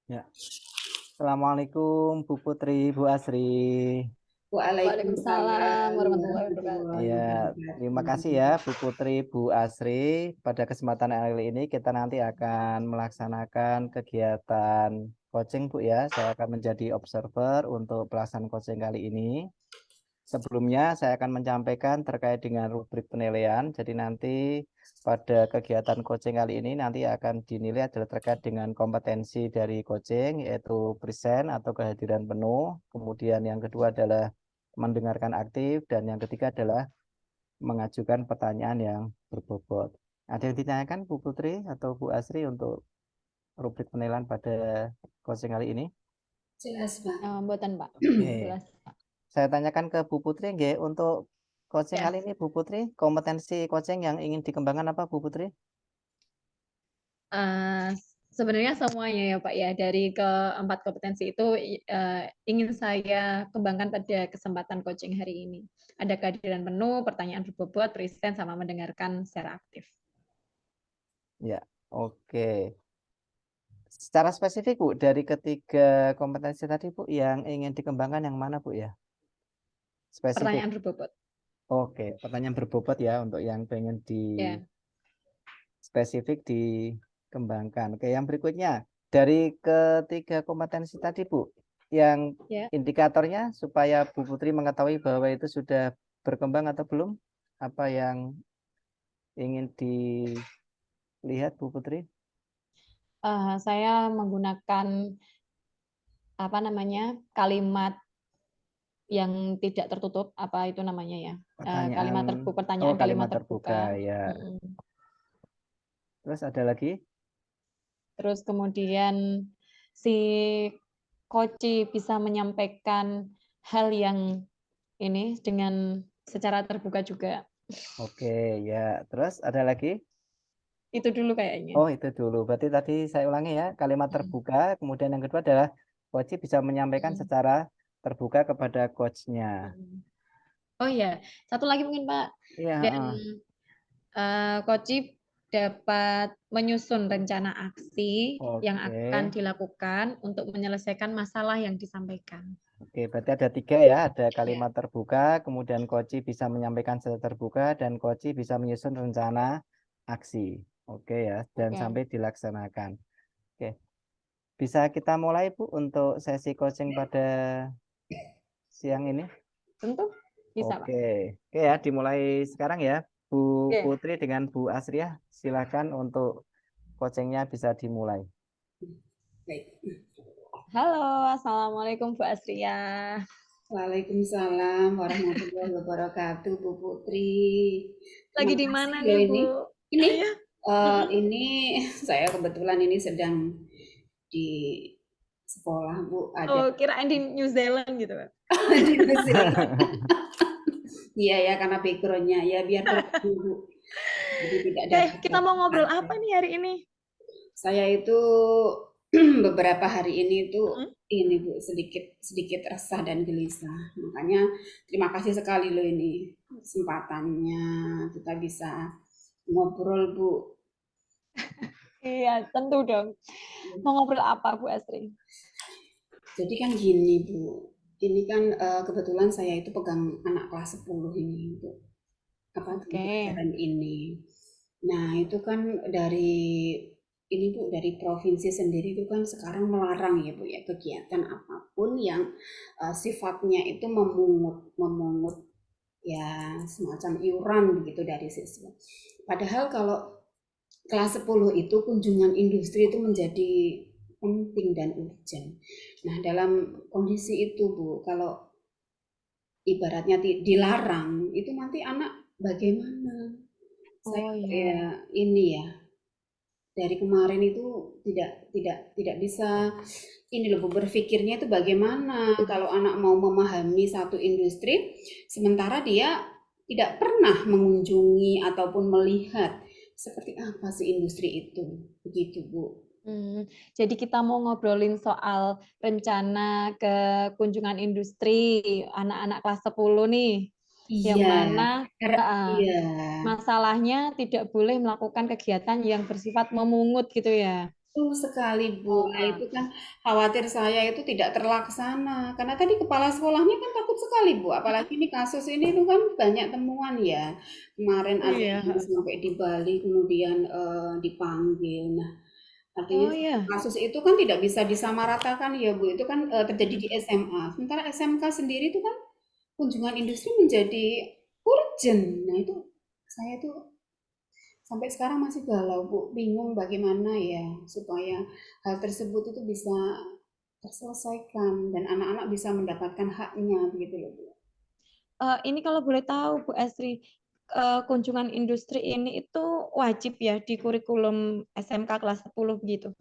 Ya. Assalamualaikum Bu Putri, Bu Asri. Waalaikumsalam Waalaikumsalam warahmatullahi warahmatullahi wabarakatuh. Ya, terima kasih ya wabarakatuh. Bu Putri, Bu Asri. Pada kesempatan kali ini kita nanti akan melaksanakan kegiatan coaching Bu ya. Saya akan menjadi observer untuk pelaksanaan coaching kali ini. Sebelumnya saya akan menyampaikan terkait dengan rubrik penilaian. Jadi nanti pada kegiatan coaching kali ini nanti akan dinilai adalah terkait dengan kompetensi dari coaching, yaitu present atau kehadiran penuh. Kemudian yang kedua adalah mendengarkan aktif, dan yang ketiga adalah mengajukan pertanyaan yang berbobot. Ada yang ditanyakan Bu Putri atau Bu Asri untuk rubrik penilaian pada coaching kali ini? Jelas, Pak. Mboten, Pak. Oke. Jelas, Pak. Saya tanyakan ke Bu Putri, nggih, untuk coaching Ya. kali ini Bu Putri, kompetensi coaching yang ingin dikembangkan apa Bu Putri? Eh, Sebenarnya semuanya ya, Pak ya. Dari keempat kompetensi itu ingin saya kembangkan pada kesempatan coaching hari ini. Ada kehadiran penuh, pertanyaan berbobot, present, sama mendengarkan secara aktif. Ya, oke. Secara spesifik Bu, dari ketiga kompetensi tadi Bu, yang ingin dikembangkan yang mana Bu ya? Spesifik. Pertanyaan berbobot. Oke, pertanyaan berbobot ya untuk yang pengen di Ya. spesifik dikembangkan. Oke, yang berikutnya dari ketiga kompetensi tadi Bu, yang Ya. indikatornya supaya Bu Putri mengetahui bahwa itu sudah berkembang atau belum, apa yang ingin dilihat Bu Putri? Saya menggunakan kalimat yang tidak tertutup, apa itu namanya ya? Pertanyaan, Kalimat terbuka, oh, pertanyaan kalimat kalimat terbuka terbuka. ya. Terus ada lagi? Terus kemudian si Koci bisa menyampaikan hal yang ini dengan secara terbuka juga. Oke, ya. Terus ada lagi? Itu dulu kayaknya. Oh, itu dulu. Berarti tadi saya ulangi ya, kalimat terbuka. Kemudian yang kedua adalah coach bisa menyampaikan secara terbuka kepada coachnya. Oh iya, satu lagi mungkin Pak. Iya, Dan Koci dapat menyusun rencana aksi yang akan oke. dilakukan untuk menyelesaikan masalah yang disampaikan. Oke, berarti ada tiga ya. Ada Ya. kalimat terbuka, kemudian coach bisa menyampaikan secara terbuka, dan coach bisa menyusun rencana aksi. Oke ya, dan Oke, sampai dilaksanakan. Oke, bisa kita mulai Bu untuk sesi coaching pada siang ini? tentu bisa Pak. Oke, oke ya, dimulai sekarang ya. Bu Oke. Putri dengan Bu Asria, silakan untuk coachingnya bisa dimulai. Baik. Halo, Assalamualaikum Bu Asria. Waalaikumsalam warahmatullahi wabarakatuh, Bu Putri. Lagi Terima di kasih mana loh nih, Bu? ini. Ini, Iya. Mm-mm. ini saya kebetulan ini sedang di sekolah, Bu. Ada Oh, kirain di New Zealand gitu, Pak. di New Zealand. Iya ya, karena backgroundnya ya biar terhubung, Bu. Jadi tidak ada Kita mau ngobrol aja. apa nih hari ini? Saya itu beberapa hari ini itu Mm-mm. ini Bu sedikit sedikit resah dan gelisah. Makanya terima kasih sekali loh ini kesempatannya kita bisa ngobrol Bu. Iya, tentu dong. Mau ngobrol apa, Bu Asri? Jadi kan gini Bu, ini kan kebetulan saya itu pegang anak kelas 10 ini Bu. Apa Oke. pelajaran ini. Nah, itu kan dari ini Bu, dari provinsi sendiri itu kan sekarang melarang ya Bu ya kegiatan apapun yang sifatnya itu memungut ya semacam iuran begitu dari siswa. Padahal kalau kelas 10 itu kunjungan industri itu menjadi penting dan urgent. Nah, dalam kondisi itu Bu, kalau ibaratnya dilarang, itu nanti anak bagaimana? Saya Oh ya iya. ini ya dari kemarin itu tidak bisa ini loh berpikirnya itu bagaimana kalau anak mau memahami satu industri sementara dia tidak pernah mengunjungi ataupun melihat seperti apa sih industri itu begitu Bu. Jadi kita mau ngobrolin soal rencana ke kunjungan industri anak-anak kelas 10 nih, yang Iya, mana iya. masalahnya tidak boleh melakukan kegiatan yang bersifat memungut gitu ya. Betul sekali, Bu. Nah, Oh, itu kan khawatir saya itu tidak terlaksana. Karena tadi kepala sekolahnya kan takut sekali, Bu. Apalagi ini kasus ini itu kan banyak temuan ya. Kemarin ada iya. yang sampai di Bali kemudian dipanggil. Nah, artinya Oh iya. kasus itu kan tidak bisa disamaratakan ya, Bu. Itu kan terjadi di SMA. Sementara SMK sendiri itu kan kunjungan industri menjadi urgent. Nah, itu saya tuh sampai sekarang masih galau, Bu. Bingung bagaimana ya supaya hal tersebut itu bisa terselesaikan dan anak-anak bisa mendapatkan haknya begitu loh, Bu. Ini kalau boleh tahu Bu Esri, kunjungan industri ini itu wajib ya di kurikulum SMK kelas 10 begitu?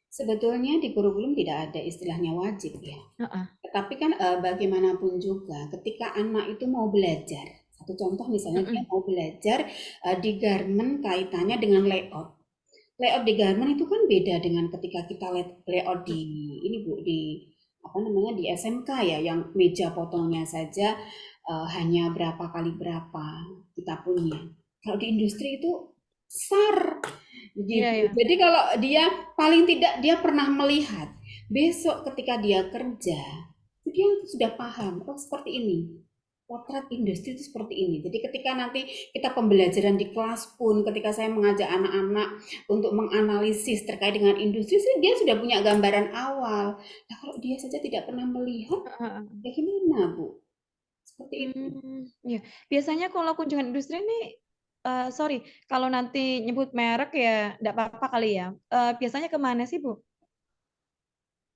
Sebetulnya di kurikulum tidak ada istilahnya wajib ya. Heeh. Tetapi kan bagaimanapun juga ketika anak itu mau belajar, satu contoh misalnya dia Mm-mm. mau belajar di garment kaitannya dengan layout. Layout di garment itu kan beda dengan ketika kita layout di ini Bu di apa namanya di SMK ya yang meja potongnya saja hanya berapa kali berapa kita punya. Kalau di industri itu besar Iya gitu. ya. Jadi kalau dia paling tidak dia pernah melihat besok ketika dia kerja dia sudah paham oh seperti ini potret industri itu seperti ini. Jadi ketika nanti kita pembelajaran di kelas pun, ketika saya mengajak anak-anak untuk menganalisis terkait dengan industri, dia sudah punya gambaran awal. Nah kalau dia saja tidak pernah melihat, Heeh. ya gimana Bu? Seperti itu. Iya. Biasanya kalau kunjungan industri ini, sorry, kalau nanti nyebut merek ya enggak apa-apa kali ya. Biasanya kemana sih, Bu?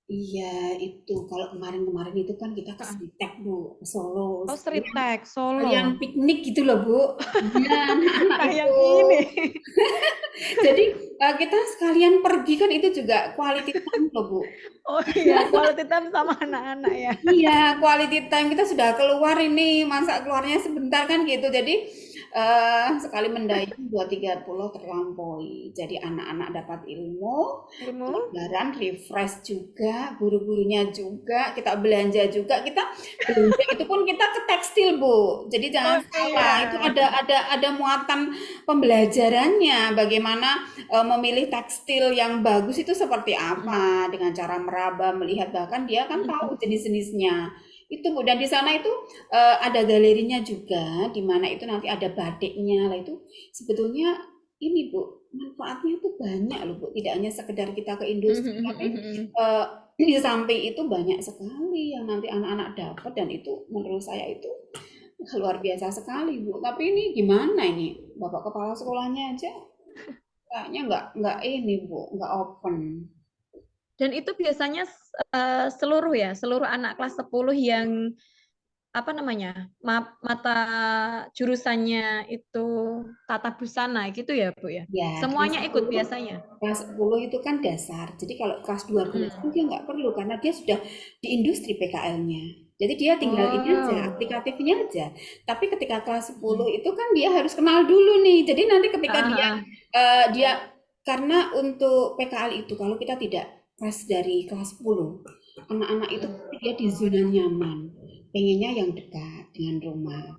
Iya itu kalau kemarin-kemarin itu kan kita ke Heeh. Sritek Bu, ke Solo, Oh, sekalian, Stritek, sekalian Solo. piknik gitu loh Bu. Iya anak-anak Kayak itu. ini. Jadi kita sekalian pergi kan itu juga quality time loh Bu. Oh iya, quality time sama anak-anak ya. Iya, quality time kita sudah keluar ini, masa keluarnya sebentar kan gitu. Jadi sekali mendayung 2-3 pulau terlampaui. Jadi anak-anak dapat ilmu, Ilmu? pelajaran, refresh juga, guru-gurunya juga, kita belanja juga. Kita belanja itu pun kita ke tekstil, Bu. Jadi jangan Oh salah, itu iya. ada muatan pembelajarannya bagaimana memilih tekstil yang bagus itu seperti apa dengan cara meraba, melihat bahkan dia kan tahu jenis-jenisnya. Itu Bu dan di sana itu ada galerinya juga di mana itu nanti ada batiknya lah itu sebetulnya ini Bu manfaatnya tuh banyak loh Bu tidak hanya sekedar kita ke industri tapi eh, di samping itu banyak sekali yang nanti anak-anak dapat dan itu menurut saya itu luar biasa sekali Bu tapi ini gimana ini Bapak kepala sekolahnya aja kayaknya nggak ini Bu nggak open. Dan itu biasanya seluruh anak kelas 10 yang apa namanya? Mata jurusannya itu tata busana gitu ya, Bu ya? Ya, Semuanya ikut biasanya. kelas 10 itu kan dasar. Jadi kalau kelas 12 kan dia nggak perlu karena dia sudah di industri PKL-nya. Jadi dia tinggal ini aja, Oh. aplikatifnya aja. Tapi ketika kelas 10 itu kan dia harus kenal dulu nih. Jadi nanti ketika Ah, dia ah, ah. dia karena untuk PKL itu kalau kita tidak kelas dari kelas 10, anak-anak itu dia di zona nyaman. Pengennya yang dekat dengan rumah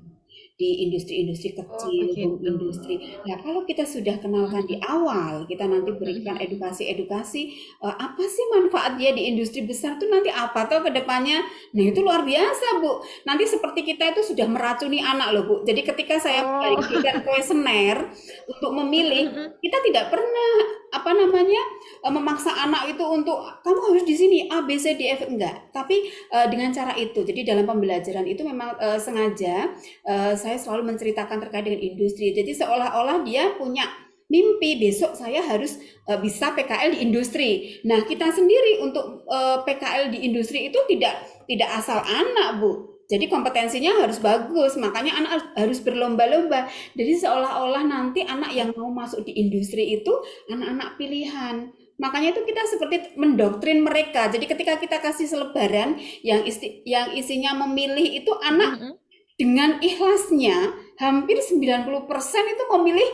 di industri-industri Oh, kecil, home begitu. industri. Nah, kalau kita sudah kenalkan di awal, kita nanti berikan Mhm. edukasi-edukasi apa sih manfaat dia di industri besar tuh nanti apa toh ke depannya. Nah, itu luar biasa, Bu. Nanti seperti kita itu sudah meracuni anak loh, Bu. Jadi ketika saya Oh. berikan kuesioner untuk memilih, Mhm. kita tidak pernah apa namanya memaksa anak itu untuk kamu harus di sini A B C D F enggak. Tapi dengan cara itu. Jadi dalam pembelajaran itu memang sengaja saya selalu menceritakan terkait dengan industri. Jadi seolah-olah dia punya mimpi besok saya harus bisa PKL di industri. Nah, kita sendiri untuk PKL di industri itu tidak asal anak, Bu. Jadi kompetensinya harus bagus, makanya anak harus berlomba-lomba. Jadi seolah-olah nanti anak yang mau masuk di industri itu anak-anak pilihan. Makanya itu kita seperti mendoktrin mereka. Jadi ketika kita kasih selebaran yang isinya memilih itu anak Mhm. dengan ikhlasnya hampir 90% itu memilih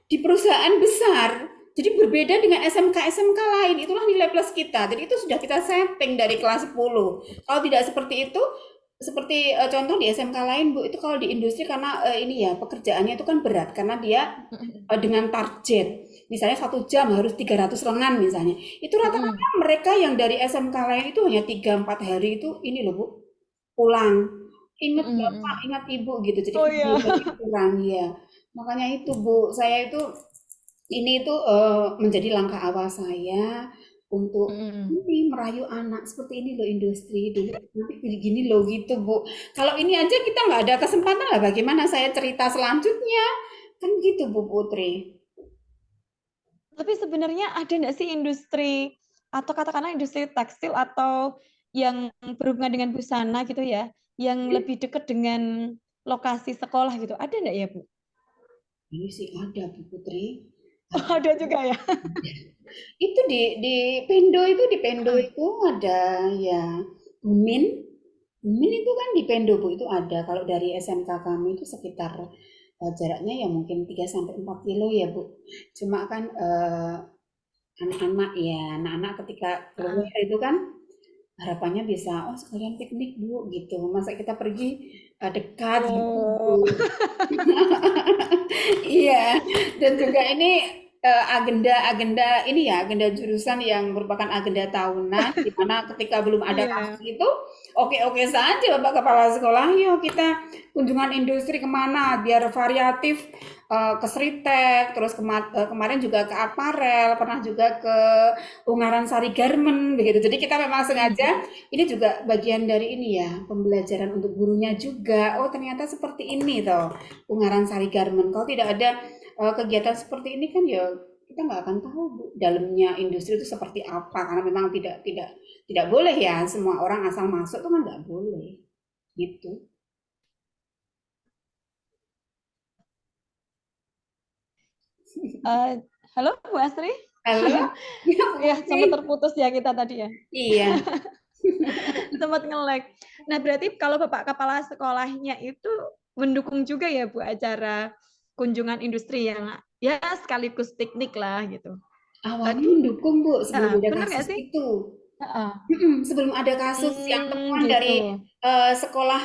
di perusahaan besar. Jadi berbeda dengan SMK-SMK lain, itulah nilai plus kita. Jadi itu sudah kita setting dari kelas 10. Kalau tidak seperti itu, seperti contoh di SMK lain Bu, itu kalau di industri karena ini ya pekerjaannya itu kan berat karena dia Mhm. dengan target. misalnya 1 jam harus 300 lengan misalnya. Itu rata-rata mereka yang dari SMK lain itu hanya 3-4 hari itu ini loh Bu, pulang. Ingat Bapak, ingat Ibu gitu. Jadi Oh iya. kegiatannya kurang ya. Makanya itu Bu, saya itu ini itu menjadi langkah awal saya untuk ini merayu anak seperti ini loh industri dulu nanti gini loh gitu Bu. Kalau ini aja kita nggak ada kesempatan lah bagaimana saya cerita selanjutnya kan gitu Bu Putri. Tapi sebenarnya ada nggak sih industri atau katakanlah industri tekstil atau yang berhubungan dengan busana gitu ya, yang lebih dekat dengan lokasi sekolah gitu, ada nggak ya Bu? Ini sih ada Bu Putri. Oh, ada juga ya. Itu di Pendo itu ada ya Bumin. Bumin itu kan di Pendo Bu itu ada. Kalau dari SMK kami itu sekitar jaraknya ya mungkin 3-4 kilo ya Bu. Cuma kan anak-anak ketika keluar itu kan harapannya bisa oh sekalian piknik Bu gitu. Masa kita pergi dekat gitu Bu. Oh. Iya, dan juga ini agenda-agenda ini ya, agenda jurusan yang merupakan agenda tahunan, di mana ketika belum ada Iya. kasus itu, oke-oke saja Bapak Kepala Sekolah, yuk kita kunjungan industri kemana, biar variatif, ke Sritek, terus kemarin juga ke Aparel, pernah juga ke Ungaran Sari Garmen, begitu. Jadi kita memang sengaja, ini juga bagian dari ini ya, pembelajaran untuk gurunya juga. Oh ternyata seperti ini toh. Ungaran Sari Garmen. Kalau tidak ada kegiatan seperti ini kan ya kita nggak akan tahu Bu, dalamnya industri itu seperti apa karena memang tidak boleh ya semua orang asal masuk itu kan nggak boleh gitu. Halo Bu Asri? Halo, ya Bu Ya, Putri. sempat terputus ya kita tadi ya. Iya. Sempat nge-lag. Nah, berarti kalau Bapak Kepala Sekolahnya itu mendukung juga ya Bu acara kunjungan industri yang ya sekaligus piknik lah gitu. Awalnya Tadi mendukung Bu sebelum ada benar nggak kasus sih? itu. Heeh. Sebelum ada kasus yang temuan Gitu. dari sekolah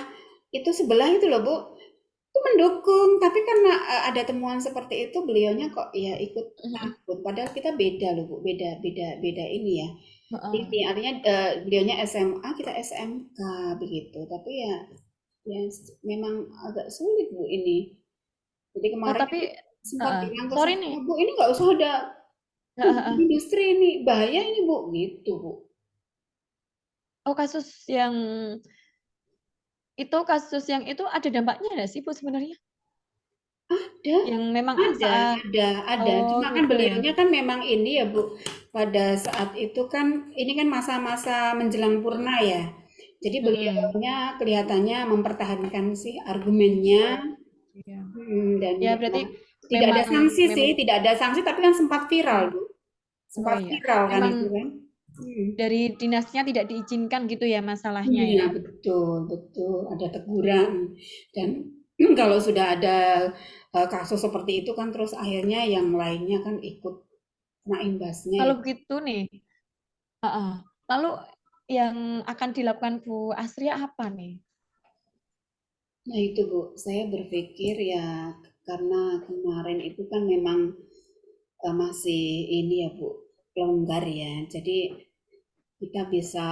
itu sebelah itu loh Bu, itu mendukung. Tapi karena ada temuan seperti itu, beliaunya kok ya ikut takut. Padahal kita beda loh Bu, beda beda beda ini ya. Ini artinya beliaunya SMA, kita SMK begitu. Tapi ya memang agak sulit Bu ini. Jadi Oh, kemarin tapi sempat bilang ke sorry saya, nih. Bu ini nggak usah ada Heeh. industri ini, bahaya ini Bu, gitu Bu. Oh, kasus yang itu ada dampaknya nggak sih Bu sebenarnya? Ada, Yang memang saat ada. oh Cuma kan gitu ya. beliaunya kan memang ini ya Bu, pada saat itu kan ini kan masa-masa menjelang purna ya. Jadi beliaunya kelihatannya mempertahankan sih argumennya, Iya. dan Ya ya berarti tidak ada memang sanksi memang sih, tidak ada sanksi tapi kan sempat viral Bu, oh sempat iya. viral kan Memang itu kan. dari dinasnya tidak diizinkan gitu ya masalahnya Iya ya. betul betul ada teguran dan kalau sudah ada kasus seperti itu kan terus akhirnya yang lainnya kan ikut kena imbasnya ya. Kalau begitu nih, lalu yang akan dilakukan Bu Asria apa nih? Nah itu Bu, saya berpikir ya karena kemarin itu kan memang masih ini ya Bu, longgar ya. Jadi kita bisa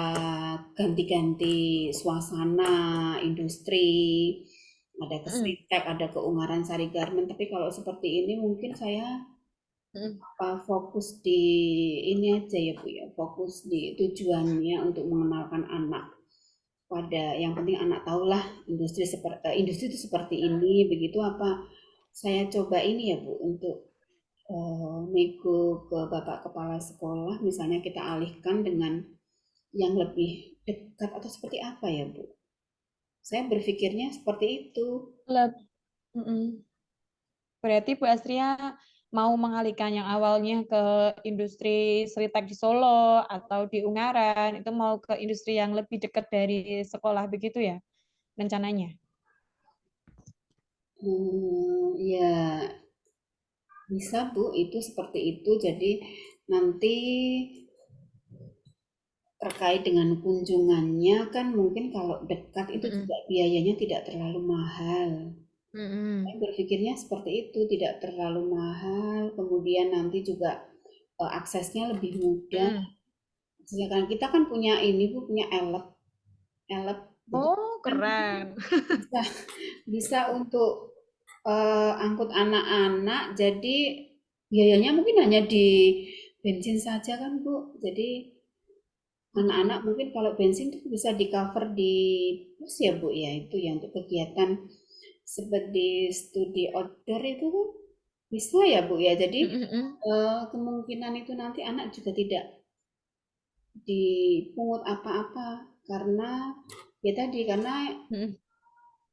ganti-ganti suasana industri, ada ke Sritek, ada ke Ungaran Sari Garmen. Tapi kalau seperti ini mungkin saya fokus di ini aja ya Bu ya, fokus di tujuannya untuk mengenalkan anak pada yang penting anak tahulah industri itu seperti ini begitu apa saya coba ini ya Bu untuk nego ke Bapak Kepala Sekolah misalnya kita alihkan dengan yang lebih dekat atau seperti apa ya Bu? Saya berpikirnya seperti itu. Leb- Berarti Bu Asria mau mengalihkan yang awalnya ke industri Seritek di Solo atau di Ungaran, itu mau ke industri yang lebih dekat dari sekolah begitu ya rencananya? Ya bisa Bu, itu seperti itu. Jadi nanti terkait dengan kunjungannya kan mungkin kalau dekat itu juga biayanya tidak terlalu mahal. Saya berpikirnya seperti itu, tidak terlalu mahal, kemudian nanti juga aksesnya lebih mudah. Sedangkan kita kan punya ini Bu, punya elep, elep. Jadi Oh, kan kita keren. bisa bisa untuk angkut anak-anak, jadi biayanya mungkin hanya di bensin saja kan Bu. Jadi anak-anak mungkin kalau bensin itu bisa di cover di bus ya Bu ya, itu ya untuk kegiatan seperti studi outdoor itu kan bisa ya Bu ya. Jadi kemungkinan itu nanti anak juga tidak dipungut apa-apa karena ya tadi karena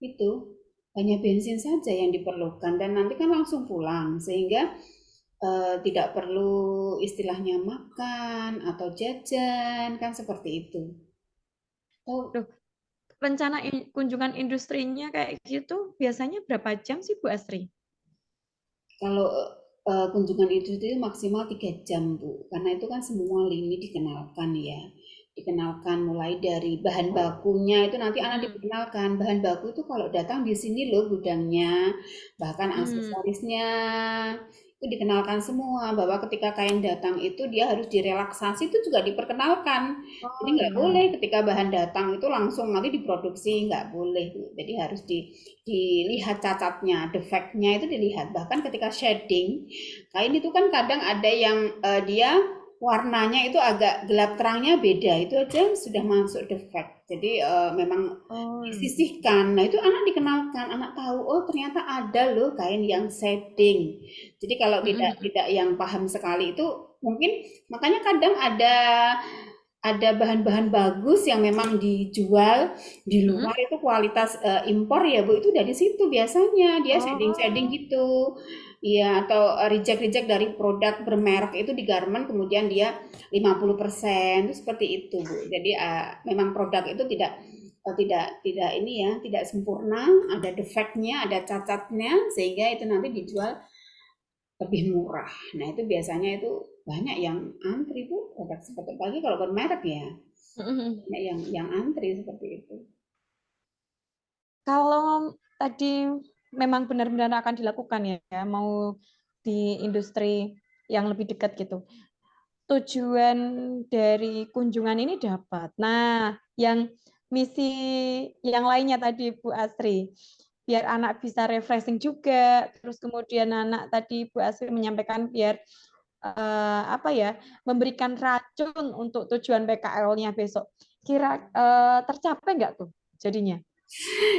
itu hanya bensin saja yang diperlukan dan nanti kan langsung pulang sehingga tidak perlu istilahnya makan atau jajan kan seperti itu. Oh, Loh, rencana kunjungan industrinya kayak gitu biasanya berapa jam sih Bu Asri? kalau kunjungan itu maksimal 3 jam Bu, karena itu kan semua lini dikenalkan ya. Dikenalkan mulai dari bahan bakunya itu nanti anak dikenalkan bahan baku itu kalau datang di sini loh gudangnya, bahkan aksesorisnya itu dikenalkan semua bahwa ketika kain datang itu dia harus direlaksasi itu juga diperkenalkan. Jadi Oh nggak iya. boleh ketika bahan datang itu langsung nanti diproduksi nggak boleh. Jadi harus dilihat cacatnya, defeknya itu dilihat. Bahkan ketika shading kain itu kan kadang ada yang dia warnanya itu agak gelap terangnya beda, itu aja sudah masuk defect. Jadi memang disisihkan. Nah itu anak dikenalkan, anak tahu oh ternyata ada loh kain yang shading. Jadi kalau tidak yang paham sekali itu mungkin makanya kadang ada bahan-bahan bagus yang memang dijual di luar itu kualitas impor ya Bu, itu dari situ biasanya dia shading-shading Oh, gitu. Iya, atau reject-reject dari produk bermerek itu di garment kemudian dia 50% itu seperti itu Bu. Jadi memang produk itu tidak ini ya, tidak sempurna, ada defeknya, ada cacatnya sehingga itu nanti dijual lebih murah. Nah, itu biasanya itu banyak yang antri Bu, produk seperti pagi kalau bermerek ya. Banyak yang antri seperti itu. kalau tadi memang benar-benar akan dilakukan ya, mau di industri yang lebih dekat gitu. Tujuan dari kunjungan ini dapat. Nah, yang misi yang lainnya tadi Bu Asri, biar anak bisa refreshing juga, terus kemudian anak tadi Bu Asri menyampaikan biar apa ya, memberikan racun untuk tujuan PKL-nya besok. Kira tercapai nggak tuh jadinya?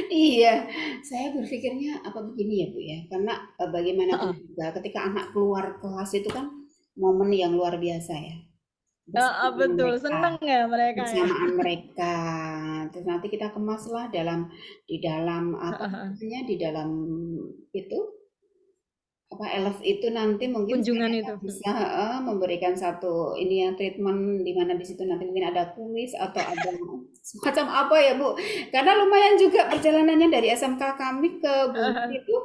Iya, saya berpikirnya apa begini ya Bu ya, karena bagaimanapun juga ketika anak keluar kelas itu kan momen yang luar biasa ya. Bersama Betul, mereka, seneng ya mereka ya. kebersamaan mereka. Terus nanti kita kemaslah di dalam apa namanya, di dalam itu apa elf itu nanti mungkin saya Kunjungan itu. bisa memberikan satu ini ya treatment di mana di situ nanti mungkin ada kuis atau ada semacam apa ya Bu, karena lumayan juga perjalanannya dari SMK kami ke Bumi itu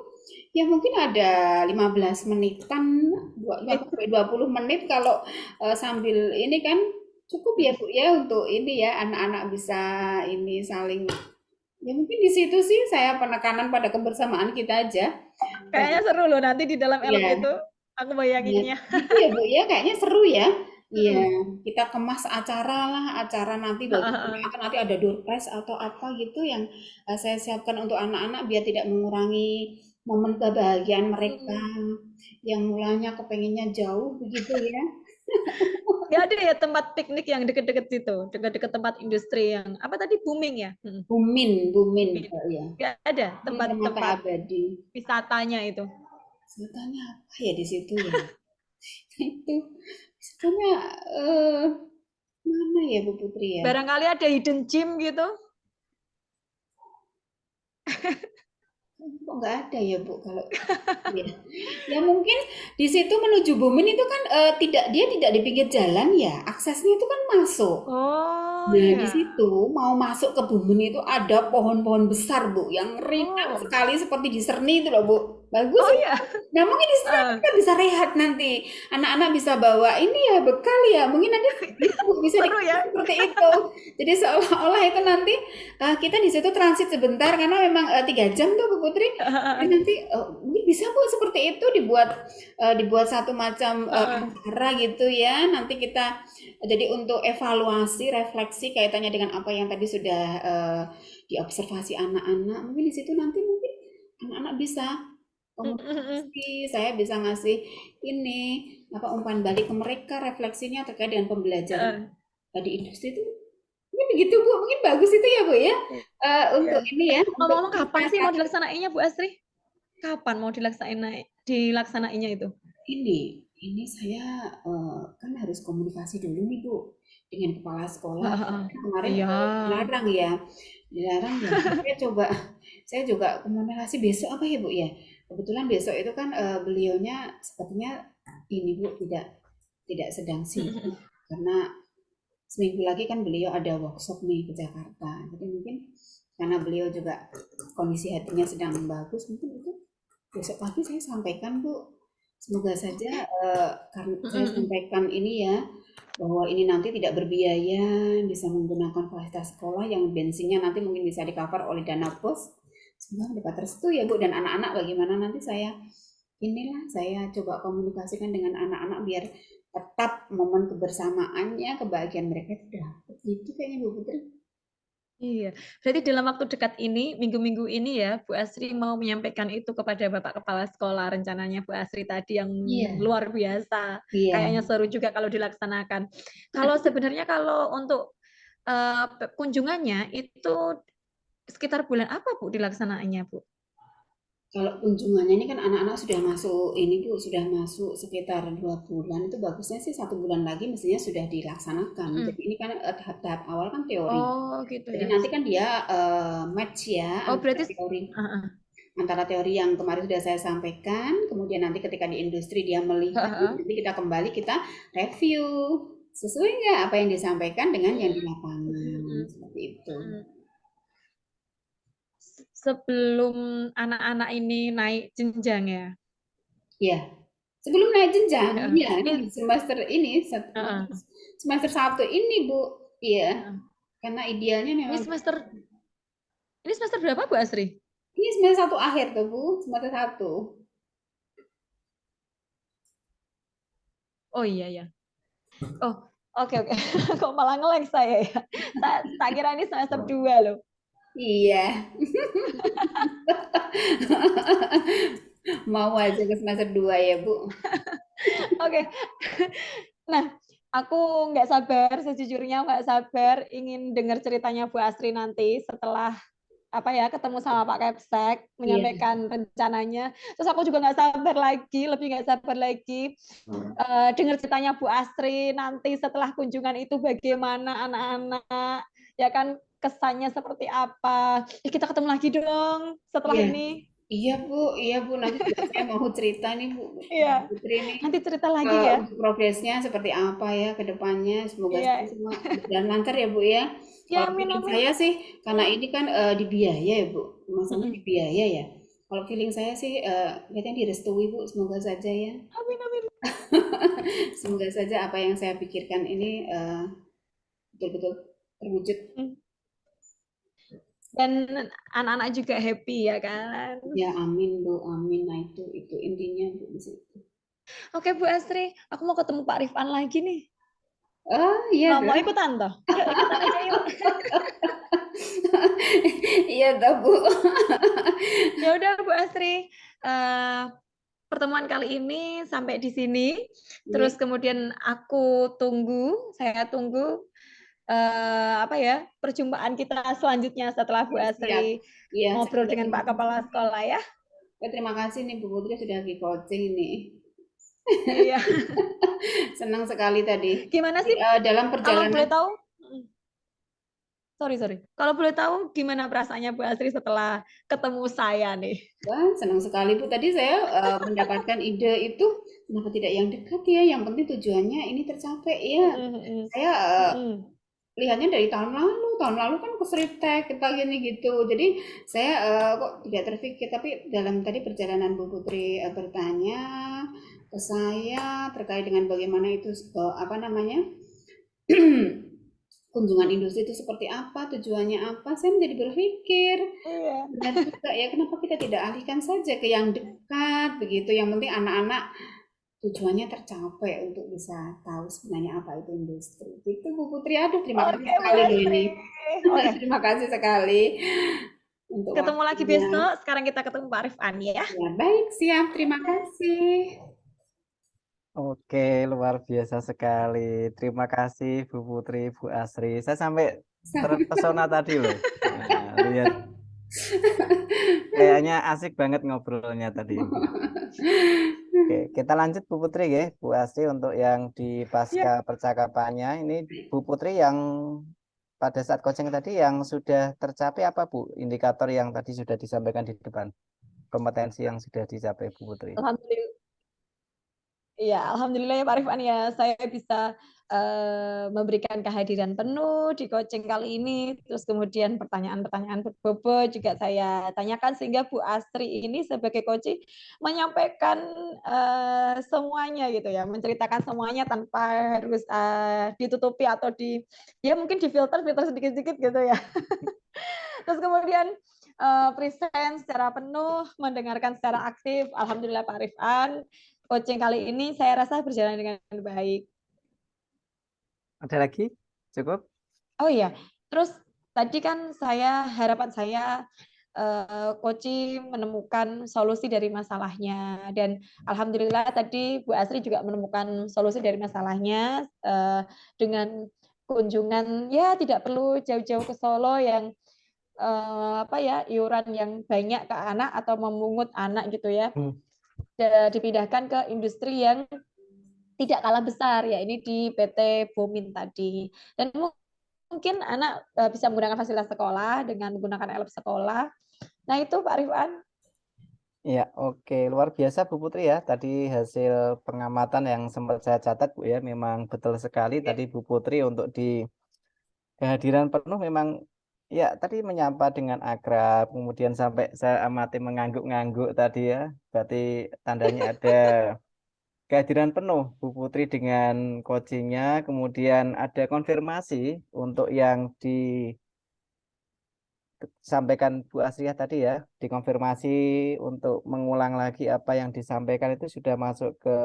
ya mungkin ada 15 menitan 15 sampai 20 menit kalau sambil ini kan cukup ya Bu ya untuk ini ya anak-anak bisa ini saling ya mungkin di situ sih saya penekanan pada kebersamaan kita aja. Kayaknya seru loh nanti di dalam elf Iya, itu. Aku iya, bayanginnya. gitu ya Bu ya, kayaknya seru ya. Iya, kita kemas acara lah, acara nanti bagaimana atau nanti ada door prize atau apa gitu yang saya siapkan untuk anak-anak biar tidak mengurangi momen kebahagiaan mereka yang mulanya kepengennya jauh begitu ya. Nggak ada ya tempat piknik yang deket-deket situ, deket-deket tempat industri yang apa tadi booming ya? Bumin, bumin, Booming. ya. Nggak ada Bumin Permata tempat-tempat Abadi. wisatanya itu. Sebetulnya apa ya di situ ya? Itu sebetulnya eh mana ya Bu Putri ya? Barangkali ada hidden gem gitu. Kok nggak ada ya Bu kalau ya. Ya mungkin di situ menuju Bumin itu kan dia tidak di pinggir jalan ya, aksesnya itu kan masuk. Oh Nah di iya. situ mau masuk ke Bumin itu ada pohon-pohon besar Bu, yang rindang Oh. sekali seperti di Serni itu loh Bu. Bagus Oh itu. iya. Nah, mungkin di sana Eh, kita bisa rehat nanti. Anak-anak bisa bawa ini ya, bekal ya. Mungkin nanti bisa, Bu, bisa seru dikasih ya. seperti itu. Jadi seolah-olah itu nanti kita di situ transit sebentar karena memang 3 jam tuh Bu Putri. Jadi nanti mungkin bisa Bu seperti itu dibuat satu macam acara gitu ya. Nanti kita jadi untuk evaluasi, refleksi kaitannya dengan apa yang tadi sudah diobservasi anak-anak. Mungkin di situ nanti mungkin anak-anak bisa komunikasi, saya bisa ngasih ini apa umpan balik ke mereka refleksinya terkait dengan pembelajaran di industri itu. Mungkin begitu Bu, mungkin bagus itu ya Bu ya. Untuk Iya. ini ya, untuk Ngomong-ngomong kapan sih mau dilaksanainnya Bu Asri? Kapan mau dilaksanainnya itu? ini saya kan harus komunikasi dulu nih Bu dengan kepala sekolah. Kemarin Iya. dilarang ya. Saya coba komunikasi besok apa ya Bu ya. Kebetulan besok itu kan beliaunya sepertinya ini Bu tidak sedang sibuk karena seminggu lagi kan beliau ada workshop nih ke Jakarta. Jadi mungkin karena beliau juga kondisi hatinya sedang bagus, mungkin itu besok pagi saya sampaikan Bu. Semoga saja karena saya sampaikan ini ya bahwa ini nanti tidak berbiaya, bisa menggunakan fasilitas sekolah yang bensinnya nanti mungkin bisa di-cover oleh dana pos. Semoga dapat restu ya Bu, dan anak-anak bagaimana nanti saya coba komunikasikan dengan anak-anak biar tetap momen kebersamaannya, kebahagiaan mereka itu dapat. Gitu kayaknya Bu Putri. Iya, berarti dalam waktu dekat ini, minggu-minggu ini ya, Bu Asri mau menyampaikan itu kepada Bapak Kepala Sekolah, rencananya Bu Asri tadi yang Iya, luar biasa. iya. Kayaknya seru juga kalau dilaksanakan. Kalau sebenarnya kalau untuk kunjungannya itu sekitar bulan apa Bu dilaksanakannya Bu? Kalau kunjungannya ini kan anak-anak sudah masuk ini Bu, sudah masuk sekitar 2 bulan. Itu bagusnya sih 1 bulan lagi mestinya sudah dilaksanakan. Jadi ini kan tahap-tahap awal kan teori. Oh gitu Jadi ya. nanti kan dia match ya Oh antara berarti teori yang kemarin sudah saya sampaikan, kemudian nanti ketika di industri dia melihat, nanti kita kembali kita review sesuai nggak apa yang disampaikan dengan yang di lapangan seperti itu. sebelum anak-anak ini naik jenjang ya. Ya, sebelum naik jenjang, ya Ini, semester ini semester 1 ini Bu, iya, karena idealnya ini memang semester berapa Bu Asri? ini semester 1 akhir tuh Bu, semester 1. Oh iya ya. Oh oke. Kok malah nge-lag saya ya? Tak kira ini semester 2 loh. Iya. Mau aja ke semester 2 ya Bu. Oke. Nah, aku nggak sabar, sejujurnya nggak sabar ingin dengar ceritanya Bu Asri nanti setelah ketemu sama Pak Kepsek, Iya. menyampaikan rencananya. Terus aku juga lebih nggak sabar lagi dengar ceritanya Bu Asri nanti setelah kunjungan itu bagaimana anak-anak, ya kan kesannya seperti apa. Kita ketemu lagi dong setelah Iya. ini. Iya Bu, nanti juga saya mau cerita nih Bu, Iya, Putri nih, nanti cerita lagi ya. untuk progresnya seperti apa ya ke depannya, semoga Iya. semua berjalan lancar ya Bu ya. Ya, Kalau amin, feeling amin. saya sih, karena ini kan di biaya ya Bu, masalahnya di biaya ya. Kalau feeling saya sih kayaknya direstui Bu, semoga saja ya. Amin, amin. Semoga saja apa yang saya pikirkan ini betul-betul terwujud. Dan anak-anak juga happy ya kan. Ya amin Bu, amin. Nah itu intinya Bu di situ. Oke Bu Asri, aku mau ketemu Pak Rifan lagi nih. Oh iya Mau toh. ikutan toh? Yuk ikutan aja yuk. Iya toh Bu. Ya udah Bu Asri, pertemuan kali ini sampai di sini. Terus kemudian saya tunggu perjumpaan kita selanjutnya setelah Bu Asri Iya, saya ngobrol juga dengan Pak Kepala Sekolah ya. terima kasih nih Bu Putri sudah di coaching nih. Iya. Senang sekali tadi. Gimana sih dalam kalau boleh perjalanan tahu? Sorry. Kalau boleh tahu gimana perasaannya Bu Asri setelah ketemu saya nih? Wah, senang sekali Bu. Tadi saya mendapatkan ide itu kenapa tidak yang dekat ya? Yang penting tujuannya ini tercapai ya. Saya lihatnya dari tahun lalu kan keseriptek kita gini gitu. Jadi saya kok tidak terpikir, tapi dalam tadi perjalanan Bu Putri bertanya ke saya terkait dengan bagaimana itu apa namanya kunjungan industri itu seperti apa, tujuannya apa, saya menjadi berpikir, Iya. benar juga ya, kenapa kita tidak alihkan saja ke yang dekat begitu, yang penting anak-anak tujuannya tercapai untuk bisa tahu sebenarnya apa itu industri. Gitu Bu Putri, aduh terima kasih Oke, Bu sekali loh Astri. ini. Oke, Terima kasih sekali untuk ketemu lagi waktunya. besok. Sekarang kita ketemu Pak Rifan ya. Ya, baik, siap. Terima kasih. Oke, luar biasa sekali. Terima kasih Bu Putri, Bu Asri. Saya sampai terpesona tadi loh. Nah, lihat, kayaknya asik banget ngobrolnya tadi. Oke, kita lanjut Bu Putri ya, Bu Asri untuk yang di pasca Ya. percakapannya. Ini Bu Putri yang pada saat coaching tadi yang sudah tercapai apa Bu? Indikator yang tadi sudah disampaikan di depan. Kompetensi yang sudah dicapai Bu Putri. Alhamdulillah. Iya, alhamdulillah ya Pak Rifan ya, saya bisa memberikan kehadiran penuh di coaching kali ini. Terus kemudian pertanyaan-pertanyaan berbobot juga saya tanyakan sehingga Bu Astri ini sebagai coach menyampaikan semuanya gitu ya, menceritakan semuanya tanpa harus ditutupi atau ya mungkin difilter sedikit-sedikit gitu ya. Terus kemudian present secara penuh, mendengarkan secara aktif. Alhamdulillah Pak Rifan, coaching kali ini saya rasa berjalan dengan baik. Ada lagi? Cukup? Oh iya, terus tadi kan harapan saya coaching menemukan solusi dari masalahnya, dan alhamdulillah tadi Bu Asri juga menemukan solusi dari masalahnya dengan kunjungan, ya tidak perlu jauh-jauh ke Solo yang iuran yang banyak ke anak atau memungut anak gitu ya, dipindahkan ke industri yang tidak kalah besar, ya ini di PT Bomin tadi. Dan mungkin anak bisa menggunakan fasilitas sekolah dengan menggunakan alat sekolah. Nah itu Pak Rifan. Ya, oke. Luar biasa Bu Putri ya. Tadi hasil pengamatan yang sempat saya catat Bu ya. Memang betul sekali tadi Bu Putri untuk di kehadiran penuh memang ya tadi menyapa dengan akrab. Kemudian sampai saya amati mengangguk-ngangguk tadi ya. Berarti tandanya ada kehadiran penuh Bu Putri dengan coachingnya. Kemudian ada konfirmasi untuk yang disampaikan Bu Asriah tadi ya, dikonfirmasi untuk mengulang lagi apa yang disampaikan itu sudah masuk ke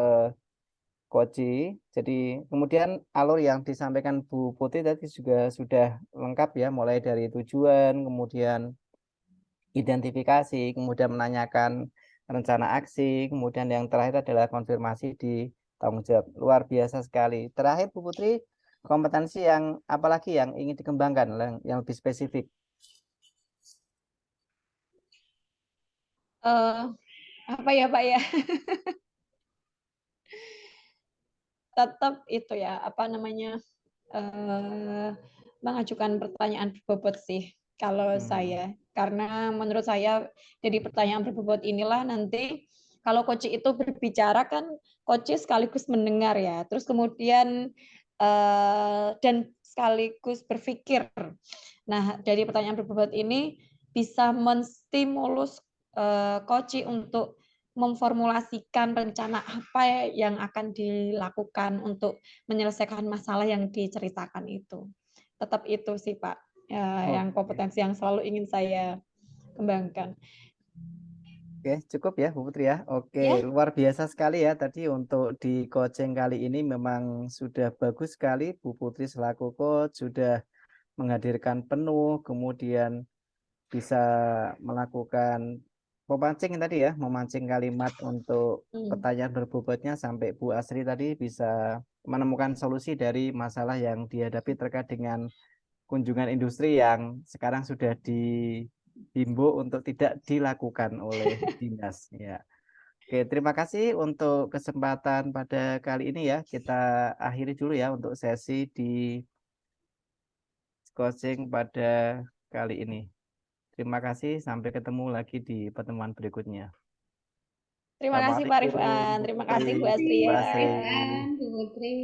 Koci. Jadi kemudian alur yang disampaikan Bu Putri tadi juga sudah lengkap ya, mulai dari tujuan, kemudian identifikasi, kemudian menanyakan rencana aksi, kemudian yang terakhir adalah konfirmasi di tanggung jawab. Luar biasa sekali. Terakhir Bu Putri, kompetensi yang apalagi yang ingin dikembangkan, yang lebih spesifik? Apa ya Pak ya? Tetap itu ya, apa namanya, mengajukan pertanyaan berbobot sih kalau saya. Karena menurut saya dari pertanyaan berbobot inilah nanti kalau coach itu berbicara kan coach sekaligus mendengar ya. Terus kemudian dan sekaligus berpikir. Nah, dari pertanyaan berbobot ini bisa menstimulus coach untuk memformulasikan rencana apa yang akan dilakukan untuk menyelesaikan masalah yang diceritakan itu. Tetap itu sih Pak, yang kompetensi yang selalu ingin saya kembangkan. Oke, cukup ya Bu Putri ya. Oke, Ya, luar biasa sekali ya tadi untuk di coaching kali ini memang sudah bagus sekali Bu Putri selaku coach sudah menghadirkan penuh, kemudian bisa melakukan memancing tadi ya, memancing kalimat untuk pertanyaan berbobotnya sampai Bu Asri tadi bisa menemukan solusi dari masalah yang dihadapi terkait dengan kunjungan industri yang sekarang sudah dihimbau untuk tidak dilakukan oleh dinas ya. Oke, terima kasih untuk kesempatan pada kali ini ya. Kita akhiri dulu ya untuk sesi di coaching pada kali ini. Terima kasih, sampai ketemu lagi di pertemuan berikutnya. terima kasih Pak Assalamualaikum, Rifan, Bu terima Putri, kasih Bu Terima kasih Astria. Bu Pak Asri. Rifan, Bu Putri.